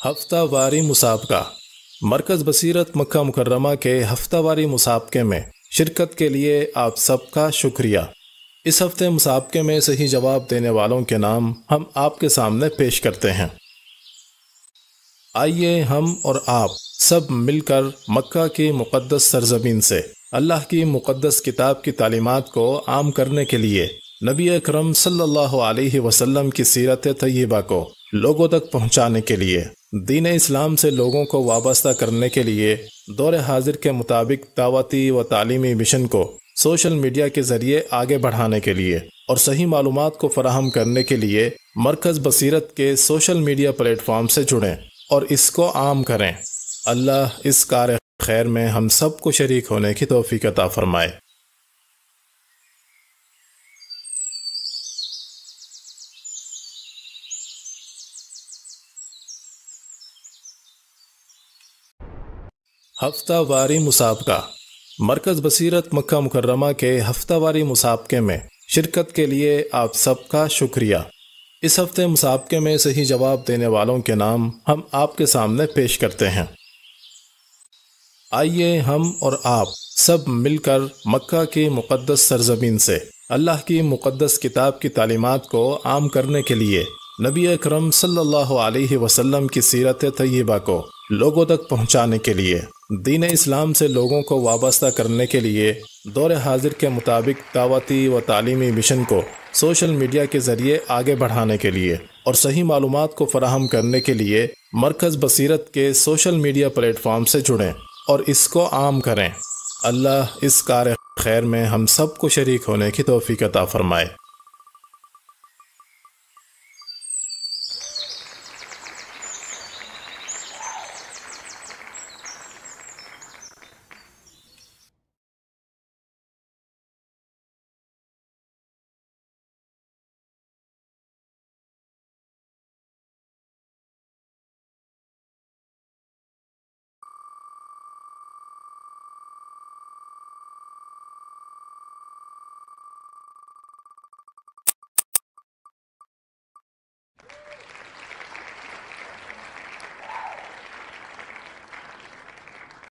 ہفتہ واری مسابقہ۔ مرکز بصیرت مکہ مکرمہ کے ہفتہ واری مسابقے میں شرکت کے لیے آپ سب کا شکریہ۔ اس ہفتے مسابقے میں صحیح جواب دینے والوں کے نام ہم آپ کے سامنے پیش کرتے ہیں۔ آئیے ہم اور آپ سب مل کر مکہ کی مقدس سرزمین سے اللہ کی مقدس کتاب کی تعلیمات کو عام کرنے کے لیے نبی اکرم صلی اللہ علیہ وسلم کی سیرت طیبہ کو لوگوں تک پہنچانے کے لیے، دین اسلام سے لوگوں کو وابستہ کرنے کے لیے دور حاضر کے مطابق دعوتی و تعلیمی مشن کو سوشل میڈیا کے ذریعے آگے بڑھانے کے لیے اور صحیح معلومات کو فراہم کرنے کے لیے مرکز بصیرت کے سوشل میڈیا پلیٹ فارم سے جڑیں اور اس کو عام کریں۔ اللہ اس کار خیر میں ہم سب کو شریک ہونے کی توفیق عطا فرمائے۔ ہفتہ واری مسابقہ۔ مرکز بصیرت مکہ مکرمہ کے ہفتہ واری مسابقے میں شرکت کے لیے آپ سب کا شکریہ۔ اس ہفتے مسابقے میں صحیح جواب دینے والوں کے نام ہم آپ کے سامنے پیش کرتے ہیں۔ آئیے ہم اور آپ سب مل کر مکہ کی مقدس سرزمین سے اللہ کی مقدس کتاب کی تعلیمات کو عام کرنے کے لیے نبی اکرم صلی اللہ علیہ وسلم کی سیرت طیبہ کو لوگوں تک پہنچانے کے لیے، دین اسلام سے لوگوں کو وابستہ کرنے کے لیے دور حاضر کے مطابق دعوتی و تعلیمی مشن کو سوشل میڈیا کے ذریعے آگے بڑھانے کے لیے اور صحیح معلومات کو فراہم کرنے کے لیے مرکز بصیرت کے سوشل میڈیا پلیٹ فارم سے جڑیں اور اس کو عام کریں۔ اللہ اس کار خیر میں ہم سب کو شریک ہونے کی توفیق عطا فرمائے۔